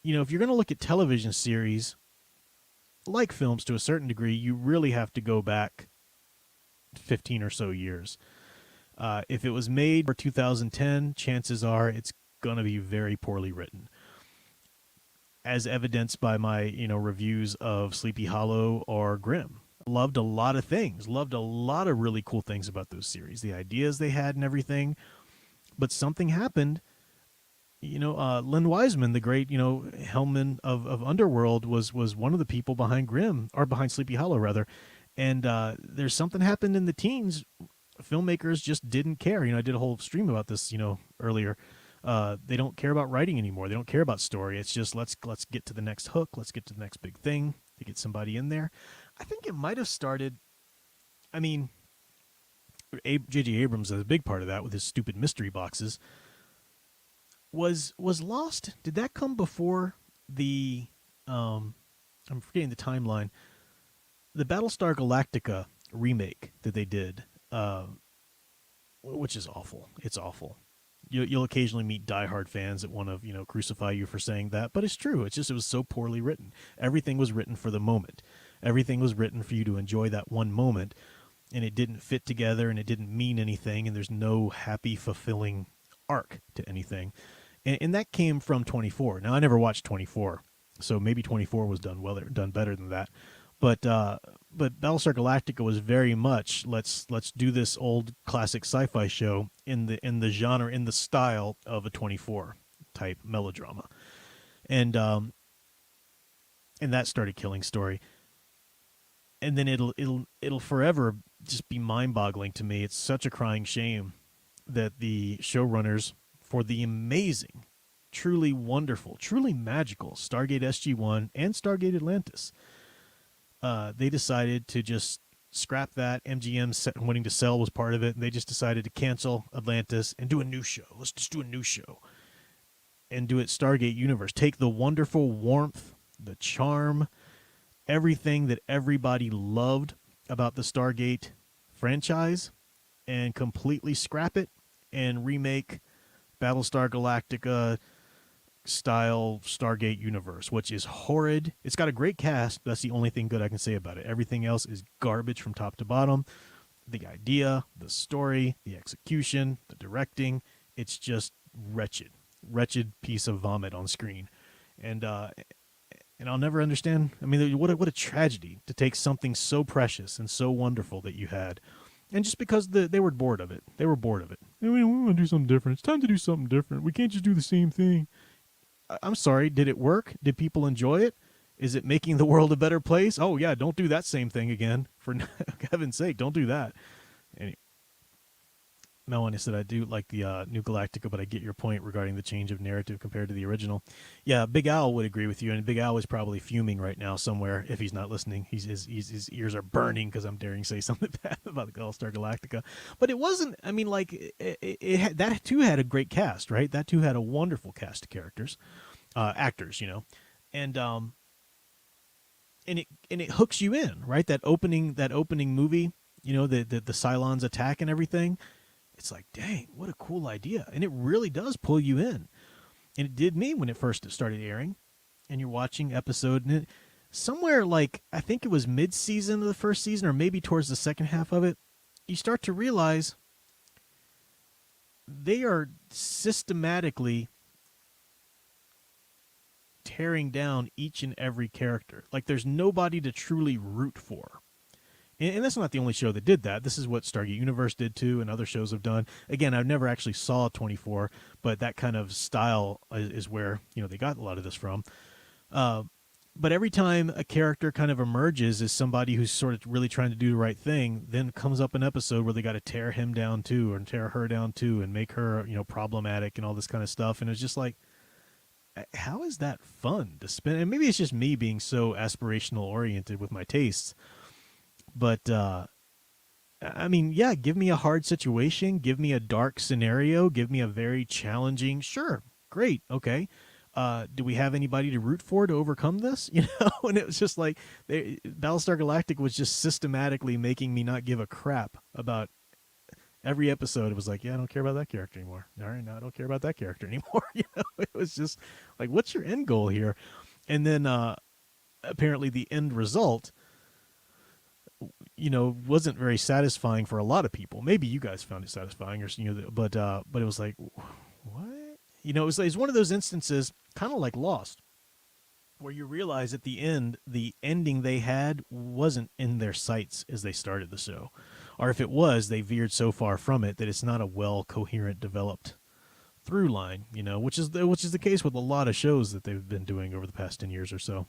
if you're going to look at television series, like films to a certain degree, you really have to go back 15 or so years. If it was made for 2010, chances are it's going to be very poorly written, as evidenced by my reviews of Sleepy Hollow or Grimm. Loved a lot of things, loved a lot of really cool things about those series, the ideas they had and everything. But something happened. Len Wiseman, the great Hellman of Underworld, was one of the people behind Grimm, or behind Sleepy Hollow rather. And there's something happened in the teens. Filmmakers just didn't care. I did a whole stream about this earlier. They don't care about writing anymore. They don't care about story. It's just let's get to the next hook. Let's get to the next big thing to get somebody in there. I think it might have started. I mean, J.J. Abrams is a big part of that with his stupid mystery boxes. Was Lost? Did that come before the? I'm forgetting the timeline. The Battlestar Galactica remake that they did, which is awful. It's awful. You'll occasionally meet diehard fans that want to crucify you for saying that, but it's true. It's just it was so poorly written. Everything was written for the moment. Everything was written for you to enjoy that one moment, and it didn't fit together, and it didn't mean anything, and there's no happy, fulfilling arc to anything. And that came from 24. Now I never watched 24, so maybe 24 was done better than that. But Battlestar Galactica was very much let's do this old classic sci-fi show in the genre, in the style of a 24 type melodrama, and that started killing story. And then it'll forever just be mind-boggling to me. It's such a crying shame that the showrunners for the amazing, truly wonderful, truly magical Stargate SG-1 and Stargate Atlantis, they decided to just scrap that. MGM wanting to sell was part of it, and they just decided to cancel Atlantis and do a new show. Let's just do a new show and do it Stargate Universe. Take the wonderful warmth, the charm, everything that everybody loved about the Stargate franchise and completely scrap it and remake Battlestar Galactica style Stargate universe, which is horrid. It's got a great cast. That's the only thing good I can say about it. Everything else is garbage from top to bottom. The idea, the story, the execution, the directing, it's just wretched piece of vomit on screen. And I'll never understand. I mean, what a tragedy to take something so precious and so wonderful that you had, and just because they were bored of it. They were bored of it. We want to do something different. It's time to do something different. We can't just do the same thing. I'm sorry. Did it work? Did people enjoy it? Is it making the world a better place? Oh yeah, don't do that same thing again. For heaven's sake, don't do that. Anyway, Melanie said, I do like the New Galactica, but I get your point regarding the change of narrative compared to the original. Yeah, Big Al would agree with you, and Big Al is probably fuming right now somewhere if he's not listening. His ears are burning because I'm daring say something bad about the Battlestar Galactica. But it wasn't, I mean, like, that too had a great cast, right? That too had a wonderful cast of characters, actors, and it hooks you in, right? That opening movie, the Cylons attack and everything. It's like, dang, what a cool idea. And it really does pull you in. And it did me when it first started airing. And you're watching episode, and somewhere like, I think it was mid-season of the first season, or maybe towards the second half of it, you start to realize they are systematically tearing down each and every character. Like, there's nobody to truly root for. And that's not the only show that did that. This is what Stargate Universe did too, and other shows have done. Again, I've never actually saw 24, but that kind of style is where they got a lot of this from. But every time a character kind of emerges as somebody who's sort of really trying to do the right thing, then comes up an episode where they got to tear him down too, or tear her down too, and make her problematic and all this kind of stuff. And it's just like, how is that fun to spend? And maybe it's just me being so aspirational oriented with my tastes. But, I mean, yeah, give me a hard situation. Give me a dark scenario. Give me a very challenging. Sure. Great. Okay. Do we have anybody to root for to overcome this? And it was just like Battlestar Galactica was just systematically making me not give a crap about Every episode, it was like, yeah, I don't care about that character anymore. All right, no, I don't care about that character anymore. It was just like, what's your end goal here? And then apparently the end result, wasn't very satisfying for a lot of people. Maybe you guys found it satisfying, or but it was like, what? It was one of those instances, kind of like Lost, where you realize at the end, the ending they had wasn't in their sights as they started the show, or if it was, they veered so far from it that it's not a well coherent, developed through line. Which is the case with a lot of shows that they've been doing over the past 10 years or so.